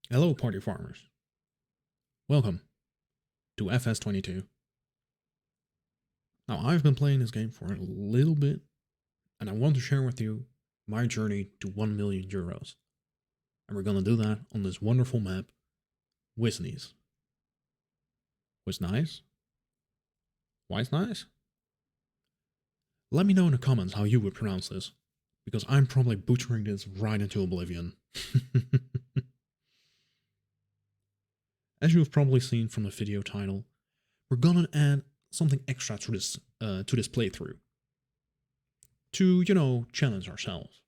Hello, party farmers. Welcome to FS22. Now, I've been playing this game for a little bit, and I want to share with you my journey to 1 million euros. And we're gonna do that on this wonderful map, WISNICE. WISNICE? WISNICE? Let me know in the comments how you would pronounce this, because I'm probably butchering this right into oblivion. As you have probably seen from the video title, we're gonna add something extra to this playthrough. To, challenge ourselves.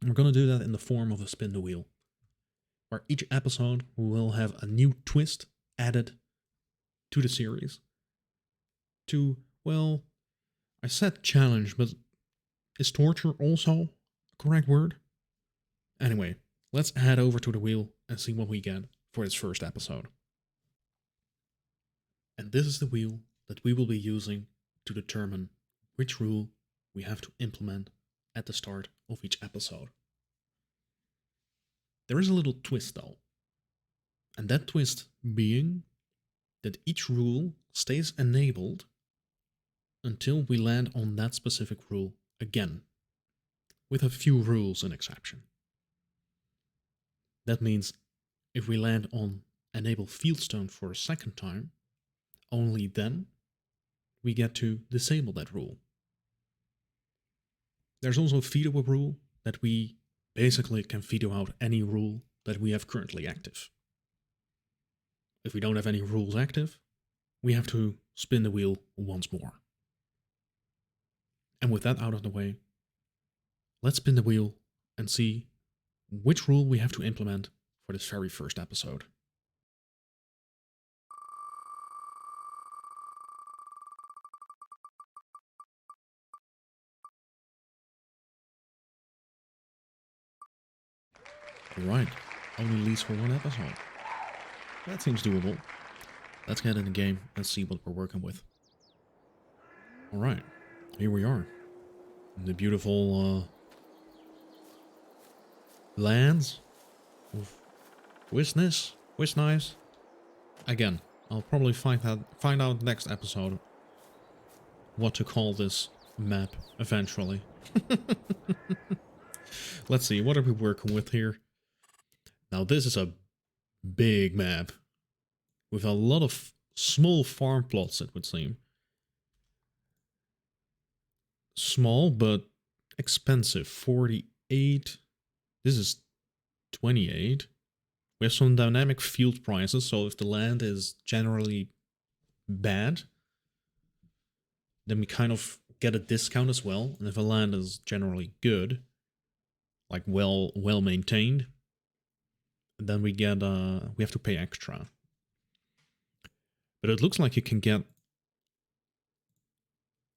And we're gonna do that in the form of a spin the wheel, where each episode will have a new twist added to the series. To, well, I said challenge, but is torture also a correct word? Anyway, let's head over to the wheel and see what we get for this first episode. And this is the wheel that we will be using to determine which rule we have to implement at the start of each episode. There is a little twist though, and that twist being that each rule stays enabled until we land on that specific rule again, with a few rules and exception. That means if we land on enable fieldstone for a second time, only then we get to disable that rule. There's also a veto rule that we basically can veto out any rule that we have currently active. If we don't have any rules active, we have to spin the wheel once more. And with that out of the way, let's spin the wheel and see which rule we have to implement for this very first episode. Alright, only leads for one episode. That seems doable. Let's get in the game and see what we're working with. Alright, here we are. In the beautiful lands of WISNICE. Again, I'll probably find out next episode what to call this map eventually. Let's see, what are we working with here? Now this is a big map with a lot of small farm plots, it would seem. Small but expensive. 48. This is 28. We have some dynamic field prices, so if the land is generally bad, then we kind of get a discount as well. And if a land is generally good, like well maintained, then we get we have to pay extra. But it looks like you can get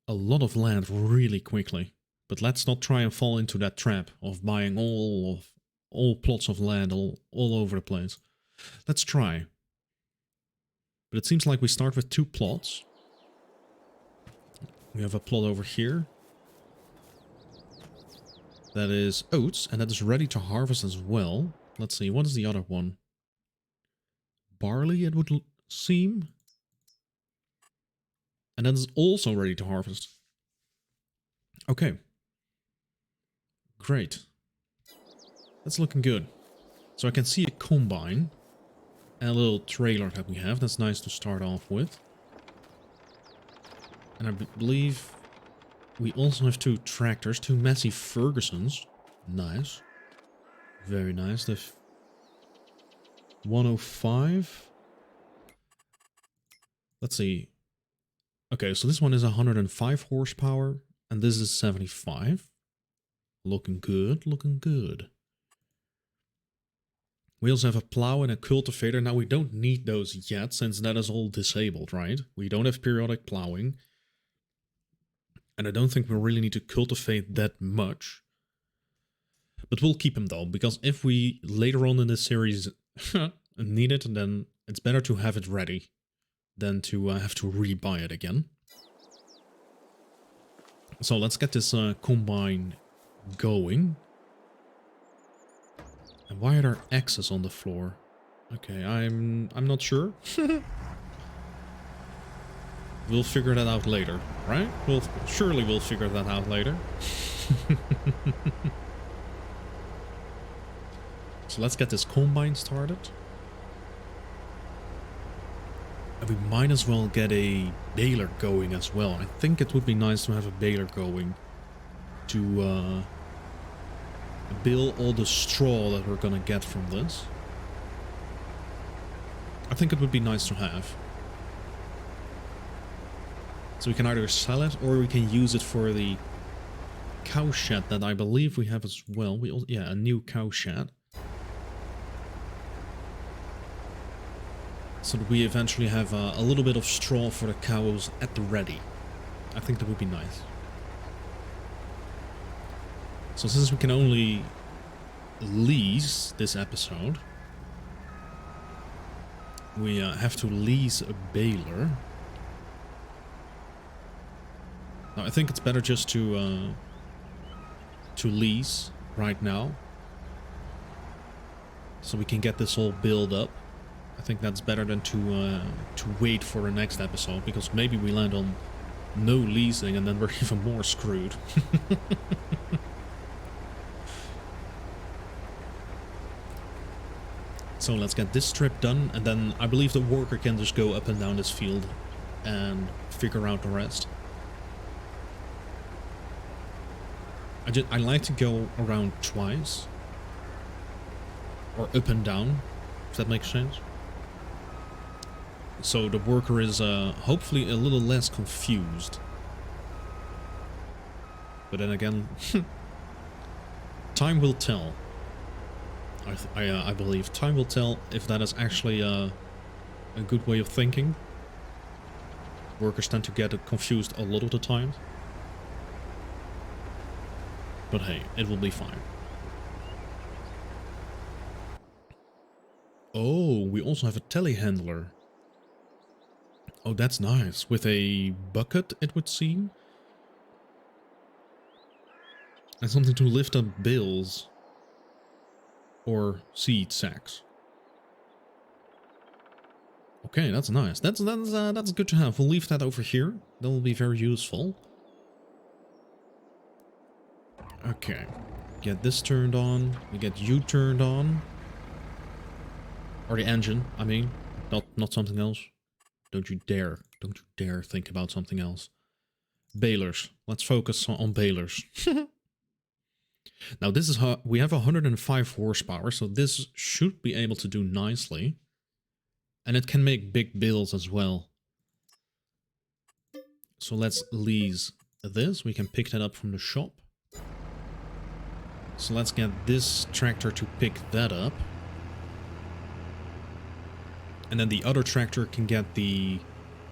a lot of land really quickly. But let's not try and fall into that trap of buying all plots of land all over the place. Let's try. But it seems like we start with 2 plots. We have a plot over here that is oats, and that is ready to harvest as well. Let's see, what is the other one? Barley, it would seem. And that is also ready to harvest. Okay. Great. That's looking good. So I can see a combine and a little trailer that we have. That's nice to start off with. And I believe we also have 2 tractors, 2 Massey Fergusons. Nice. Very nice. The 105. Let's see. Okay, so this one is 105 horsepower, and this is 75. Looking good, looking good. We also have a plow and a cultivator. Now, we don't need those yet, since that is all disabled, right? We don't have periodic plowing. And I don't think we really need to cultivate that much. But we'll keep them, though, because if we, later on in this series, need it, then it's better to have it ready than to have to rebuy it again. So let's get this combine going. And why are there X's on the floor? Okay, I'm not sure. We'll figure that out later, right? Surely we'll figure that out later. So let's get this combine started. And we might as well get a baler going as well. I think it would be nice to have a baler going to bale all the straw that we're gonna get from this. I think it would be nice to have. So we can either sell it or we can use it for the cow shed that I believe we have as well. Yeah, a new cow shed. So that we eventually have a little bit of straw for the cows at the ready. I think that would be nice. So since we can only lease this episode, we have to lease a baler. Now I think it's better just to lease right now, so we can get this all built up. I think that's better than to wait for the next episode, because maybe we land on no leasing and then we're even more screwed. So let's get this strip done, and then I believe the worker can just go up and down this field and figure out the rest. I like to go around twice, or up and down, if that makes sense. So the worker is hopefully a little less confused. But then again, time will tell. I believe time will tell if that is actually a good way of thinking. Workers tend to get confused a lot of the time. But hey, it will be fine. Oh, we also have a telehandler. Oh, that's nice. With a bucket, it would seem. And something to lift up bales. Or seed sacks. Okay, that's nice. That's good to have. We'll leave that over here. That will be very useful. Okay. Get this turned on. We get you turned on. Or the engine, I mean. Not something else. Don't you dare think about something else. Balers. Let's focus on balers. Now this is how we have 105 horsepower, so this should be able to do nicely. And it can make big bales as well. So let's lease this. We can pick that up from the shop. So let's get this tractor to pick that up. And then the other tractor can get the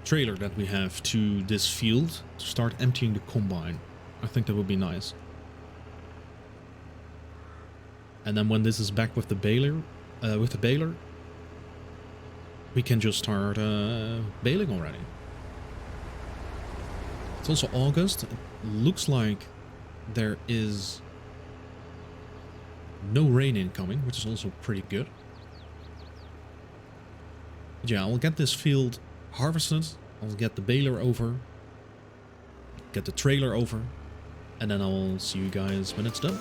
trailer that we have to this field to start emptying the combine. I think that would be nice. And then when this is back with the baler, we can just start baling already. It's also August. It looks like there is no rain incoming, which is also pretty good. But yeah, I'll get this field harvested. I'll get the baler over, get the trailer over, and then I'll see you guys when it's done.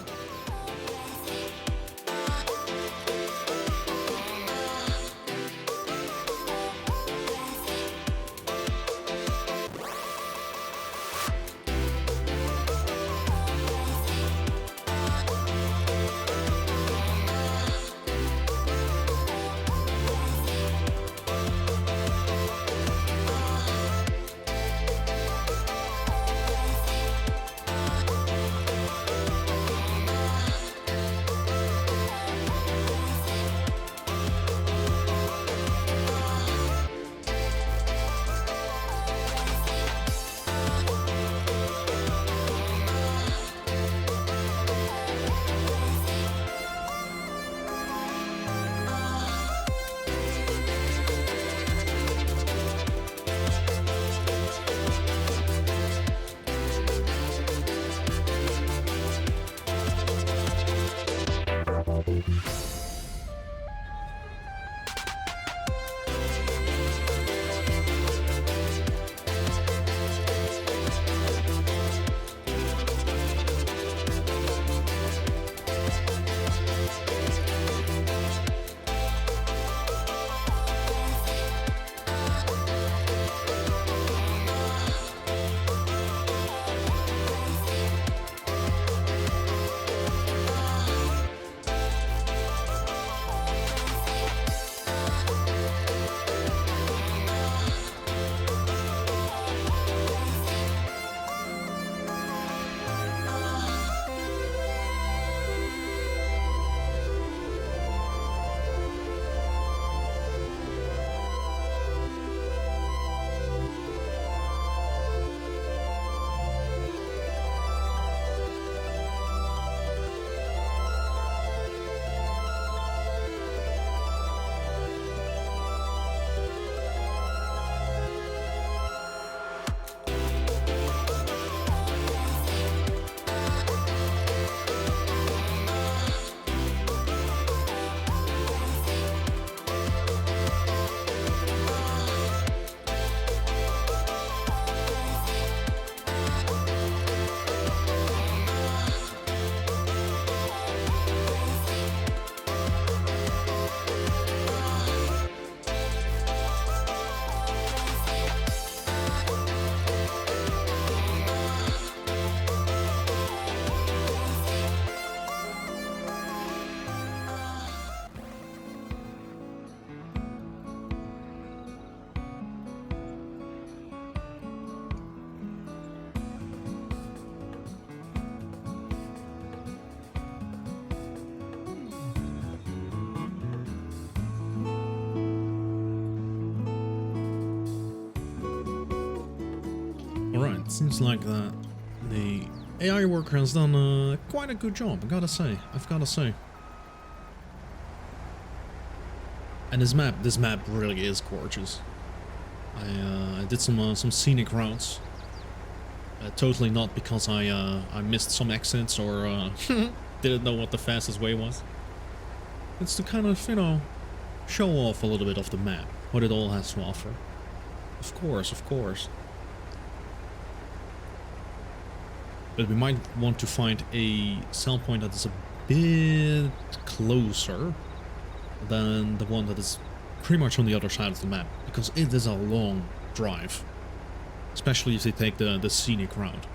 Alright, seems like that the AI worker has done quite a good job, I've gotta say. And this map really is gorgeous. I did some scenic routes. Totally not because I missed some exits or didn't know what the fastest way was. It's to kind of, you know, show off a little bit of the map, what it all has to offer. Of course, of course. But we might want to find a sell point that is a bit closer than the one that is pretty much on the other side of the map, because it is a long drive, especially if they take the scenic route.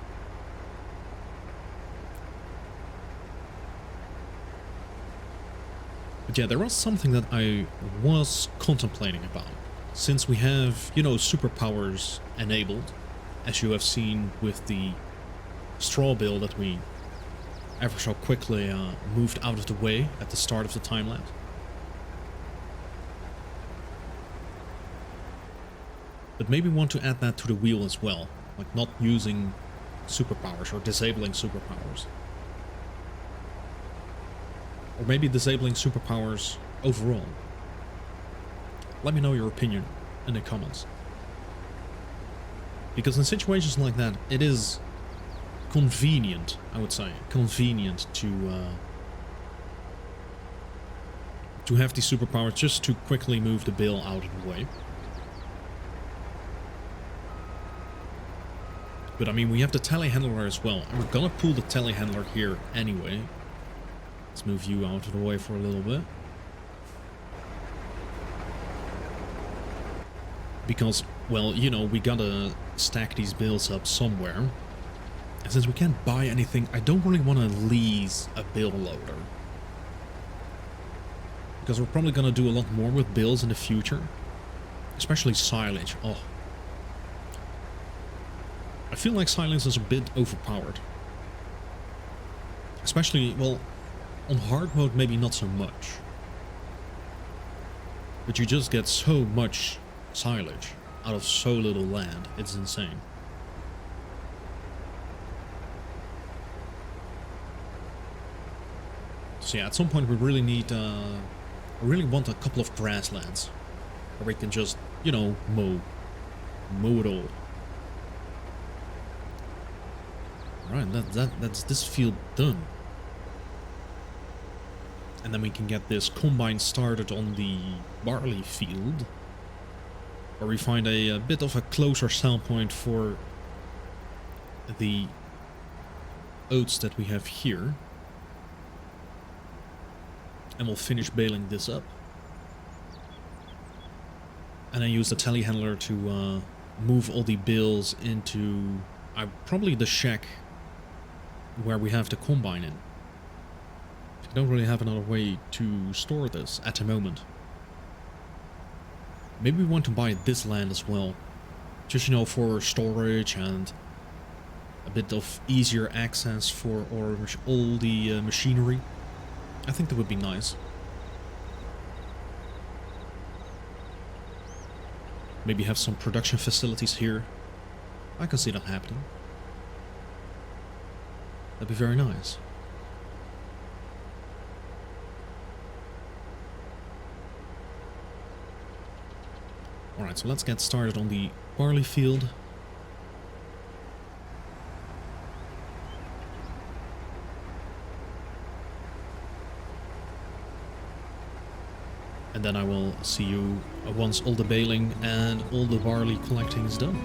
But yeah, there was something that I was contemplating about, since we have, you know, superpowers enabled, as you have seen with the straw bill that we ever so quickly moved out of the way at the start of the time lapse. But maybe want to add that to the wheel as well, like not using superpowers or disabling superpowers. Or maybe disabling superpowers overall. Let me know your opinion in the comments. Because in situations like that, it is convenient, I would say, convenient to have these superpowers just to quickly move the bill out of the way. But I mean, we have the telehandler as well, and we're gonna pull the telehandler here anyway. Let's move you out of the way for a little bit. Because, well, you know, we gotta stack these bills up somewhere. And since we can't buy anything, I don't really want to lease a bill loader. Because we're probably gonna do a lot more with bills in the future. Especially silage. Oh. I feel like silence is a bit overpowered. Especially, well, on hard mode maybe not so much. But you just get so much silage out of so little land. It's insane. So yeah, at some point we really need, I really want a couple of grasslands. Where we can just, you know, mow it all. Right, that's this field done. And then we can get this combine started on the barley field, where we find a bit of a closer sell point for the oats that we have here. And we'll finish baling this up. And then use the telehandler to move all the bales into probably the shack where we have the combine in. I don't really have another way to store this at the moment. Maybe we want to buy this land as well. Just, you know, for storage and a bit of easier access for all the machinery. I think that would be nice. Maybe have some production facilities here. I can see that happening. That'd be very nice. Alright, so let's get started on the barley field. And then I will see you once all the baling and all the barley collecting is done.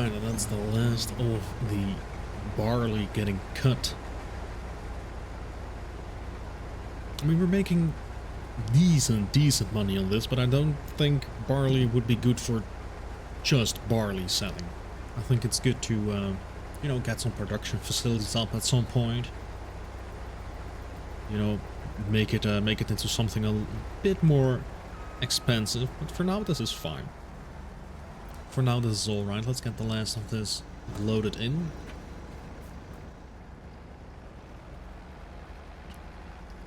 Alright, and that's the last of the barley getting cut. I mean, we're making decent money on this, but I don't think barley would be good for just barley selling. I think it's good to, you know, get some production facilities up at some point. You know, make it into something a bit more expensive, but for now this is fine. For now this is alright. Let's get the last of this loaded in.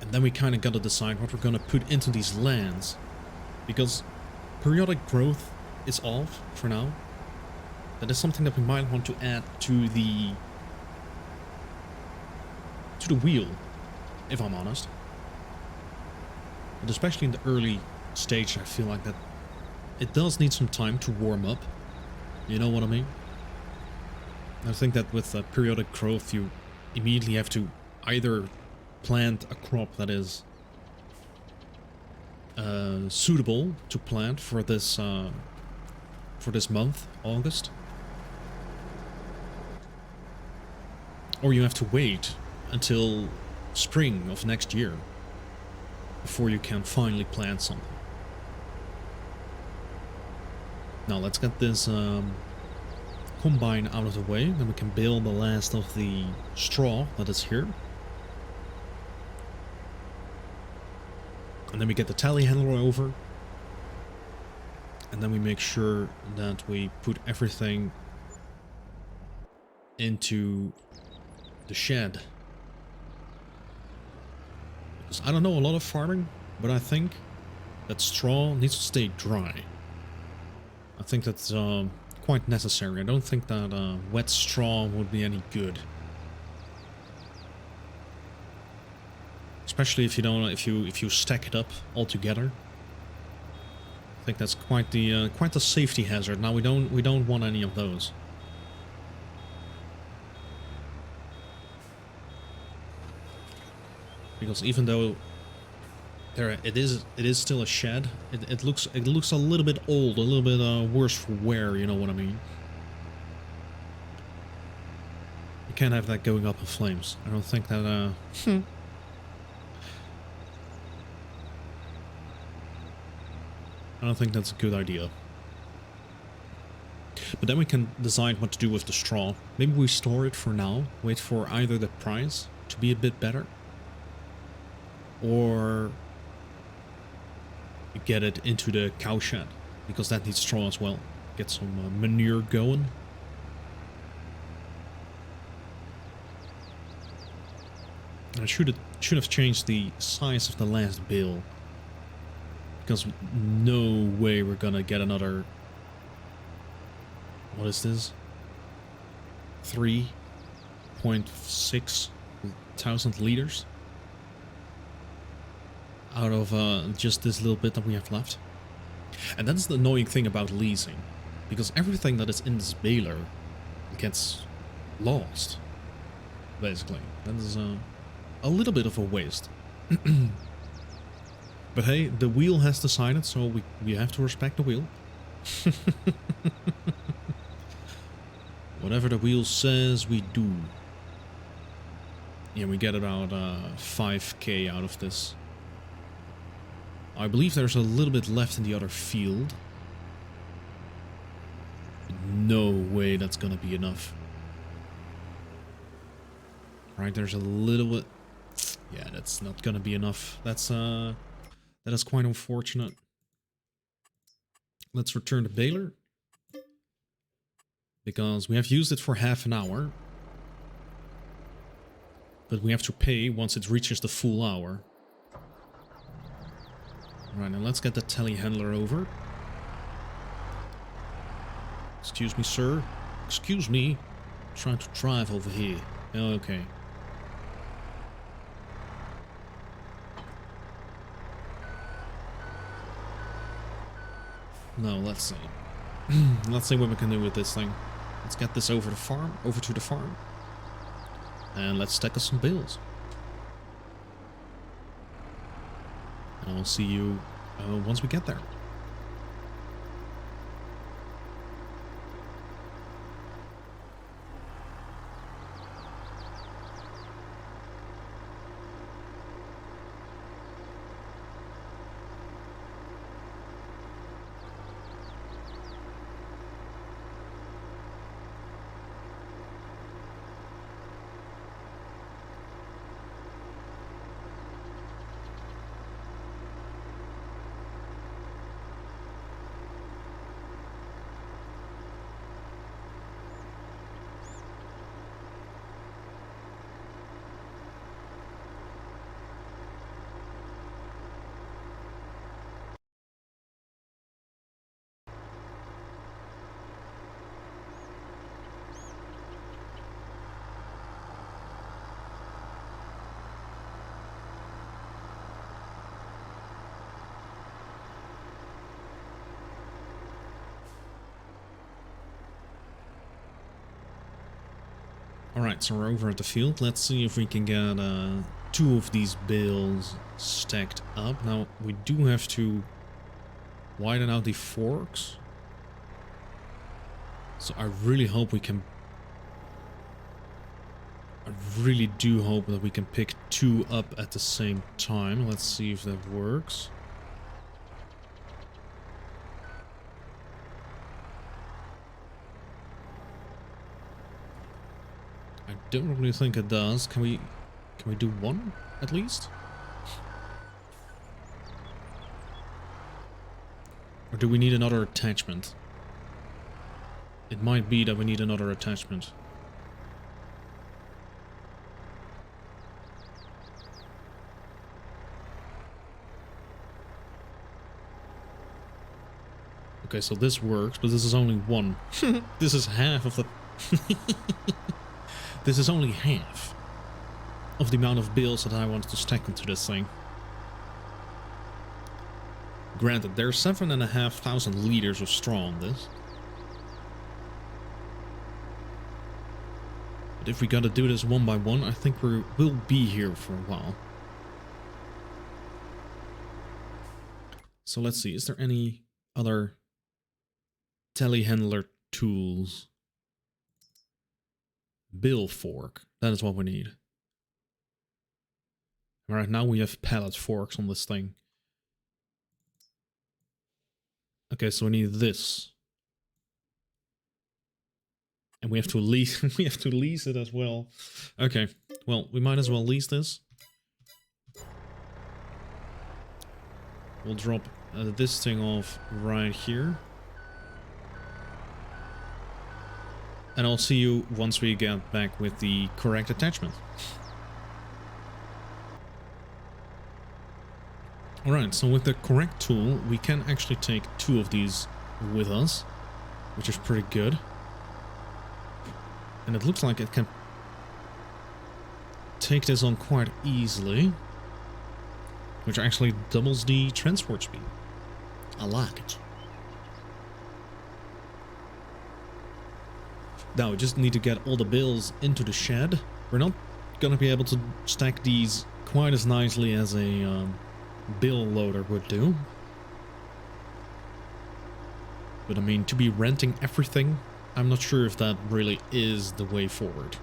And then we kind of got to decide what we're going to put into these lands, because periodic growth is off for now. That is something that we might want to add to the wheel, if I'm honest. But especially in the early stage, I feel like that it does need some time to warm up. You know what I mean? I think that with periodic growth, you immediately have to either plant a crop that is suitable to plant for this month, August, or you have to wait until spring of next year before you can finally plant something. Now let's get this combine out of the way, then we can bale the last of the straw that is here. And then we get the telehandler over. And then we make sure that we put everything into the shed. Because I don't know a lot of farming, but I think that straw needs to stay dry. I think that's quite necessary. I don't think that wet straw would be any good. Especially if you don't, if you stack it up all together. I think that's quite the safety hazard. Now we don't want any of those. Because even though it is still a shed, it looks a little bit old, a little bit worse for wear. You know what I mean? You can't have that going up in flames. I don't think that. I don't think that's a good idea. But then we can decide what to do with the straw. Maybe we store it for now, wait for either the price to be a bit better, or get it into the cow shed, because that needs straw as well. Get some manure going. I should have changed the size of the last bale, because no way we're gonna get another, what is this, 3.6 thousand liters out of just this little bit that we have left. And that's the annoying thing about leasing, because everything that is in this baler gets lost, basically. That is a little bit of a waste. But hey, the wheel has decided, so we have to respect the wheel. Whatever the wheel says, we do. Yeah, we get about 5k out of this. I believe there's a little bit left in the other field. No way that's gonna be enough. Right, there's a little bit. Yeah, that's not gonna be enough. That is quite unfortunate. Let's return the baler, because we have used it for half an hour, but we have to pay once it reaches the full hour. Right, now let's get the telehandler over. Excuse me, sir. Excuse me. I'm trying to drive over here. Okay. No, let's see. Let's see what we can do with this thing. Let's get this over to the farm. And let's stack us some bales. And I'll see you once we get there. Alright, so we're over at the field. Let's see if we can get 2 of these bales stacked up. Now, we do have to widen out the forks. So I really hope we can... I really do hope that we can pick 2 up at the same time. Let's see if that works. I don't really think it does. Can we do 1 at least? Or do we need another attachment? It might be that we need another attachment. Okay, so this works, but this is only 1. This is half of the... This is only half of the amount of bales that I wanted to stack into this thing. Granted, there's 7,500 liters of straw on this. But if we gotta do this one by one, I think we'll be here for a while. So let's see, is there any other telehandler tools? Bill fork, that is what we need. Alright, now we have pallet forks on this thing. Okay, so we need this. And we have to lease it as well. Okay, well, we might as well lease this. We'll drop this thing off right here. And I'll see you once we get back with the correct attachment. Alright, so with the correct tool, we can actually take 2 of these with us, which is pretty good. And it looks like it can take this on quite easily, which actually doubles the transport speed. I like it. Now we just need to get all the bales into the shed. We're not gonna be able to stack these quite as nicely as a bill loader would do. But I mean, to be renting everything, I'm not sure if that really is the way forward.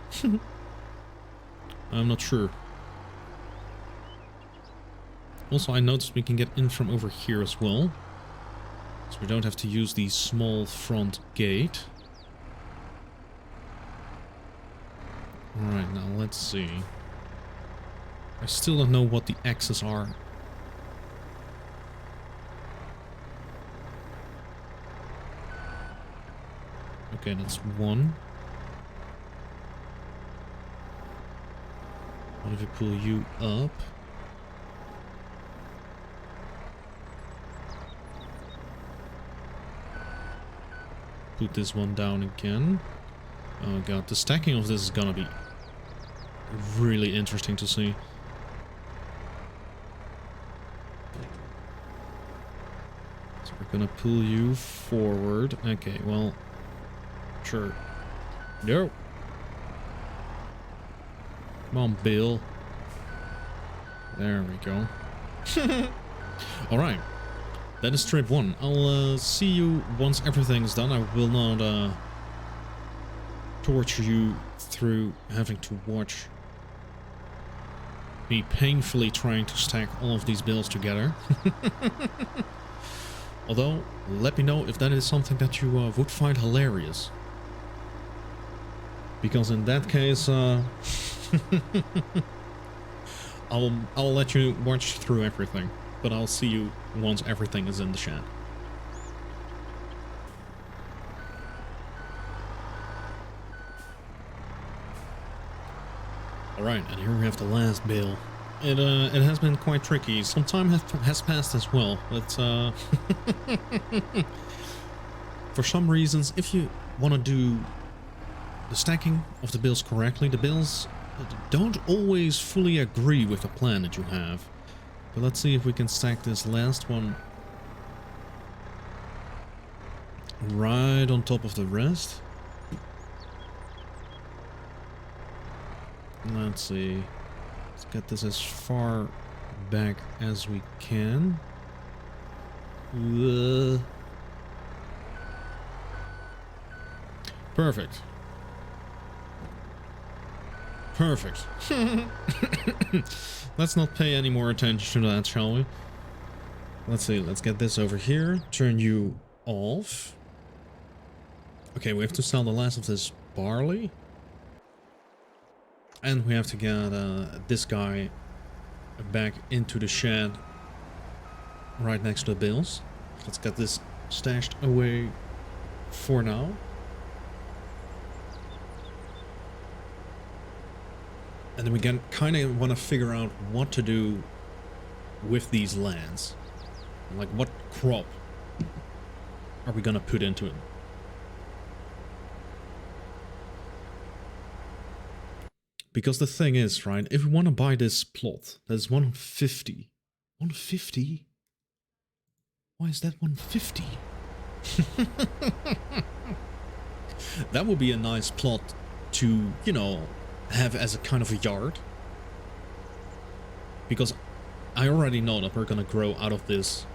I'm not sure. Also, I noticed we can get in from over here as well. So we don't have to use the small front gate. Alright, now let's see. I still don't know what the X's are. Okay, that's 1. What if we pull you up? Put this one down again. Oh god, the stacking of this is gonna be really interesting to see. So we're gonna pull you forward. Okay, well, sure. No. Come on, Bill. There we go. Alright. That is trip 1. I'll see you once everything's done. I will not torture you through having to watch me painfully trying to stack all of these bills together. Although, let me know if that is something that you would find hilarious. Because in that case, I'll let you watch through everything. But I'll see you once everything is in the shed. Alright, and here we have the last bale. It has been quite tricky. Some time has passed as well, but for some reasons, if you want to do the stacking of the bales correctly, the bales don't always fully agree with the plan that you have. But let's see if we can stack this last one right on top of the rest. Let's see. Let's get this as far back as we can. Perfect. Perfect. Let's not pay any more attention to that, shall we? Let's see, let's get this over here. Turn you off. Okay, we have to sell the last of this barley. And we have to get this guy back into the shed right next to the bales. Let's get this stashed away for now. And then we kind of want to figure out what to do with these lands. Like, what crop are we going to put into it? Because the thing is, right, if we want to buy this plot, that's 150. 150? Why is that 150? That would be a nice plot to, you know, have as a kind of a yard. Because I already know that we're going to grow out of this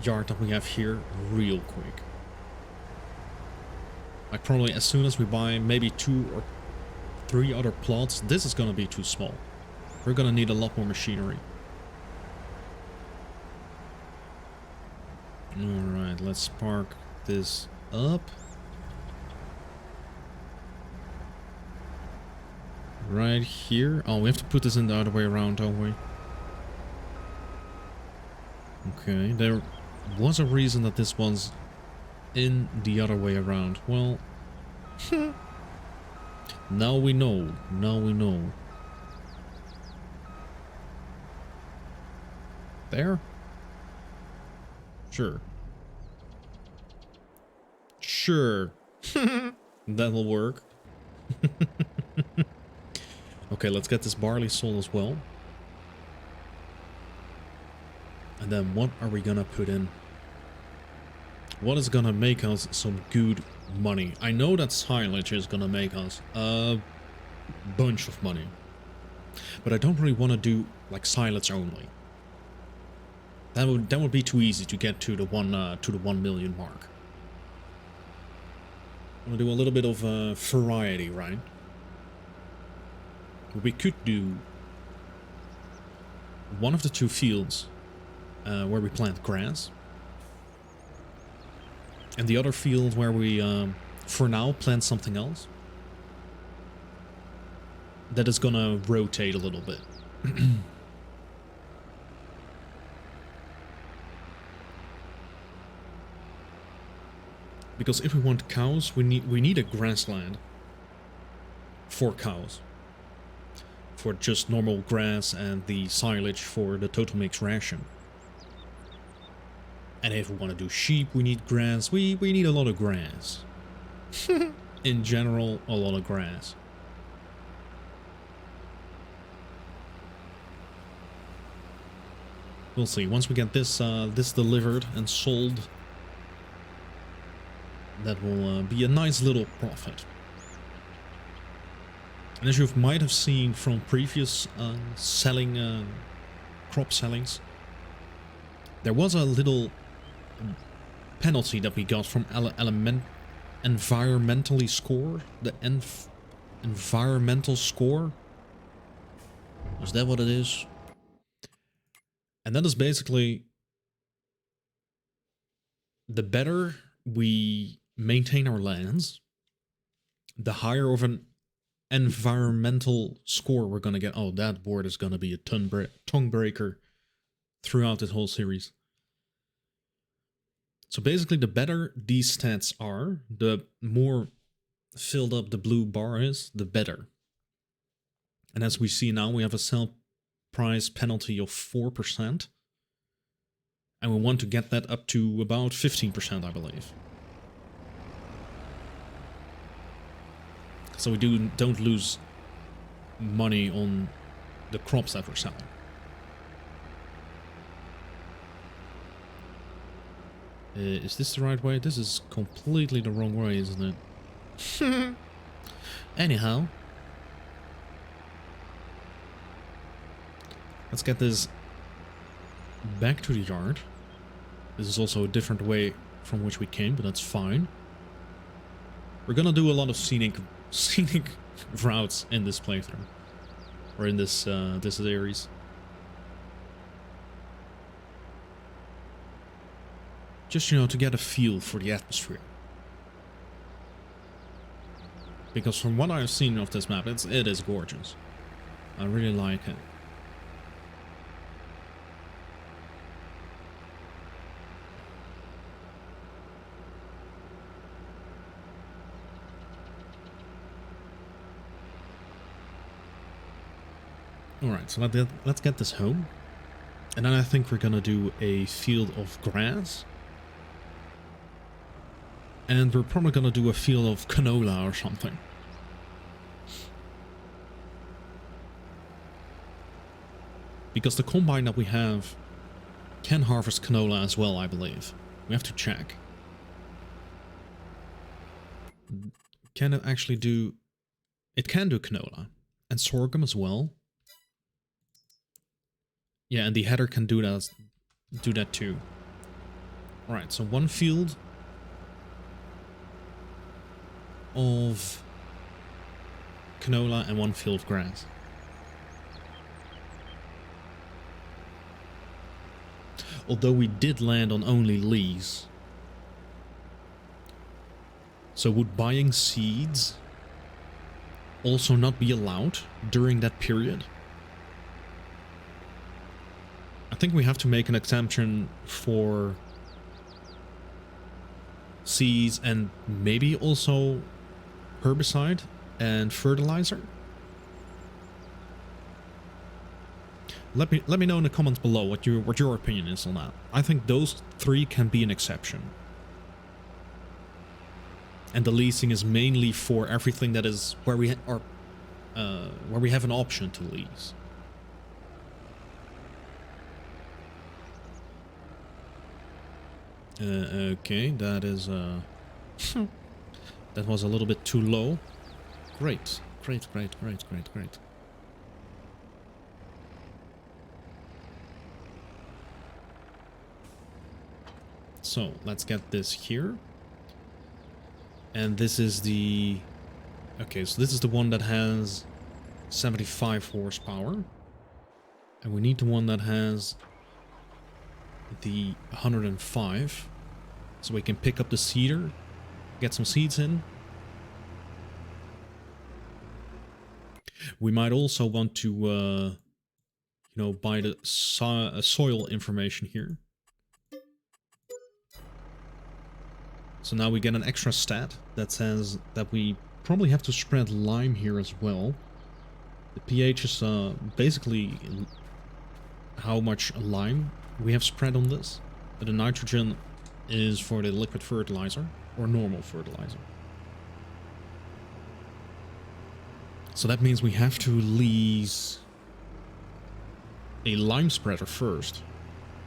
yard that we have here real quick. Like, probably as soon as we buy maybe 2 or 3 other plots, this is going to be too small. We're going to need a lot more machinery. Alright, let's spark this up. Right here. Oh, we have to put this in the other way around, don't we? Okay, there was a reason that this was in the other way around. Well, now we know. Now we know. There? Sure. Sure. That'll work. Okay, let's get this barley sold as well. And then what are we gonna put in? What is gonna make us some good money? I know that silage is gonna make us a bunch of money. But I don't really want to do like silage only. That would be too easy to get to the 1 million mark. I want to do a little bit of variety, right? We could do one of the 2 fields where we plant grass, and the other field where we, for now, plant something else that is gonna rotate a little bit. Because if we want cows, we need a grassland for cows. For just normal grass and the silage for the total mix ration. And if we want to do sheep, we need grass. We need a lot of grass. In general, a lot of grass. We'll see. Once we get this this delivered and sold, that will be a nice little profit. And as you might have seen from previous crop sellings, there was a little penalty that we got from environmentally score. The environmental score. Is that what it is? And that is basically the better we maintain our lands, the higher of an environmental score we're gonna get. Oh, that board is gonna be a tongue breaker throughout this whole series. So basically, the better these stats are, the more filled up the blue bar is, the better. And as we see now, we have a sell price penalty of 4%. And we want to get that up to about 15%, I believe. So we don't lose money on the crops that we're selling. Is this the right way? This is completely the wrong way, isn't it? Anyhow. Let's get this back to the yard. This is also a different way from which we came, but that's fine. We're gonna do a lot of scenic routes in this playthrough, or in this this series. Just, you know, to get a feel for the atmosphere. Because from what I've seen of this map, it is gorgeous. I really like it. Alright, so let's get this home. And then I think we're gonna do a field of grass. And we're probably gonna do a field of canola or something. Because the combine that we have can harvest canola as well, I believe. We have to check. Can it actually do... It can do canola. And sorghum as well. Yeah, and the header can do that too. Alright, so one field of canola and one field of grass. Although we did land on only leaves. So would buying seeds also not be allowed during that period? I think we have to make an exemption for seeds and maybe also herbicide and fertilizer. Let me know in the comments below what your opinion is on that. I think those three can be an exception. And the leasing is mainly for everything that is where we have an option to lease. Okay, that is that was a little bit too low. Great. So, let's get this here. And this is the... Okay, so this is the one that has 75 horsepower. And we need the one that has the 105. So we can pick up the seeder, get some seeds in. We might also want to, you know, buy the soil information here. So now we get an extra stat that says that we probably have to spread lime here as well. The pH is basically how much lime we have spread on this. But the nitrogen is for the liquid fertilizer or normal fertilizer. So that means we have to lease a lime spreader first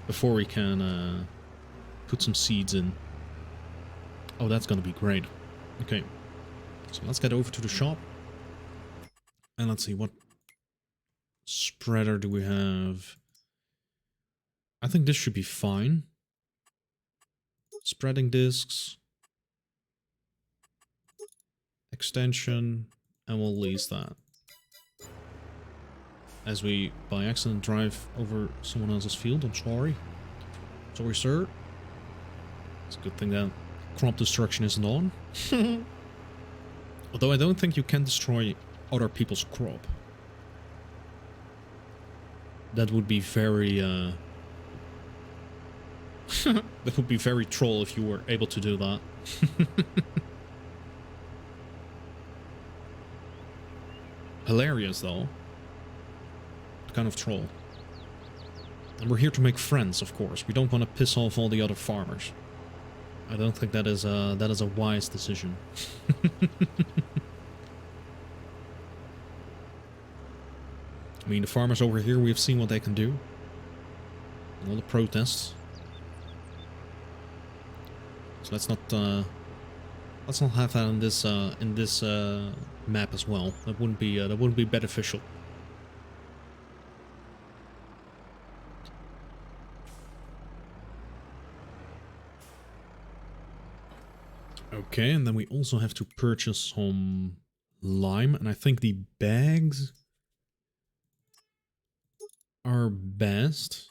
before we can put some seeds in. Oh, that's gonna be great. Okay, so let's get over to the shop. And let's see, what spreader do we have? I think this should be fine. Spreading discs. Extension. And we'll lease that. As we, by accident, drive over someone else's field. I'm sorry. Sorry, sir. It's a good thing that crop destruction isn't on. Although I don't think you can destroy other people's crop. That would be very, that would be very troll if you were able to do that. Hilarious, though. Kind of troll. And we're here to make friends, of course. We don't want to piss off all the other farmers. I don't think that is a wise decision. I mean, the farmers over here, we've seen what they can do. And all the protests. So let's not have that in this map as well. That wouldn't be beneficial. Okay, and then we also have to purchase some lime, and I think the bags are best.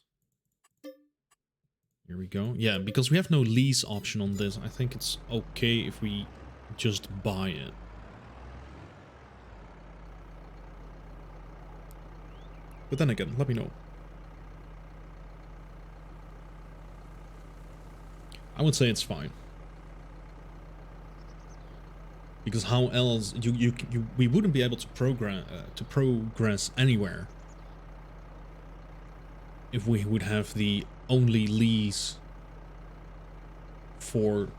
Here we go. Yeah, because we have no lease option on this, I think it's okay if we just buy it. But then again, let me know. I would say it's fine. Because how else we wouldn't be able to progress anywhere if we would have the only lease for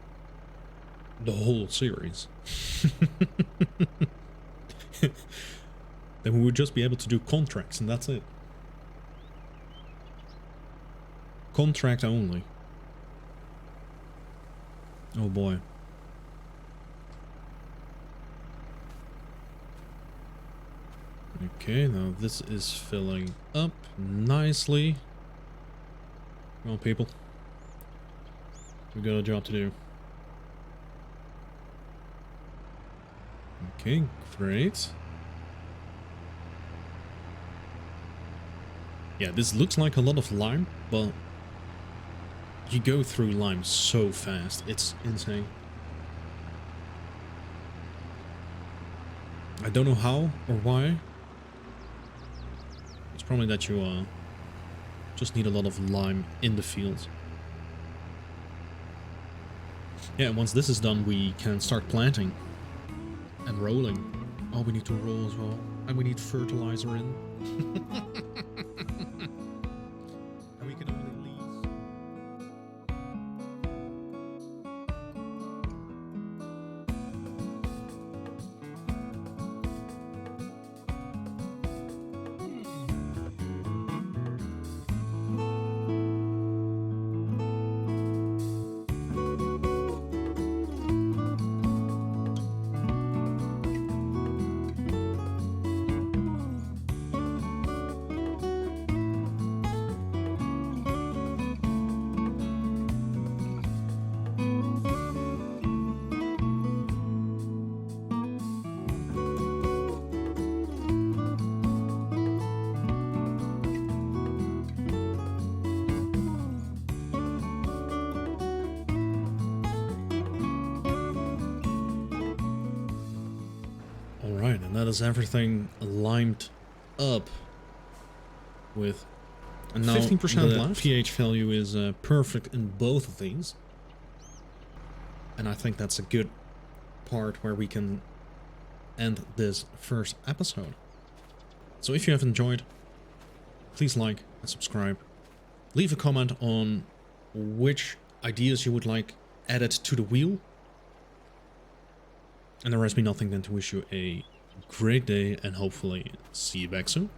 the whole series. Then we would just be able to do contracts and that's it. Contract only. Oh boy. Okay, now this is filling up nicely. Come on, people. We got a job to do. Okay, great. Yeah, this looks like a lot of lime, but you go through lime so fast. It's insane. I don't know how or why. It's probably that you just need a lot of lime in the fields. Yeah, and once this is done, we can start planting and rolling. Oh, we need to roll as well. And we need fertilizer in. And we can only lease. Alright, and that is everything limed up with. And now 15% left. pH value is perfect in both of these. And I think that's a good part where we can end this first episode. So if you have enjoyed, please like and subscribe. Leave a comment on which ideas you would like added to the wheel. And there rest me nothing than to wish you a great day and hopefully see you back soon.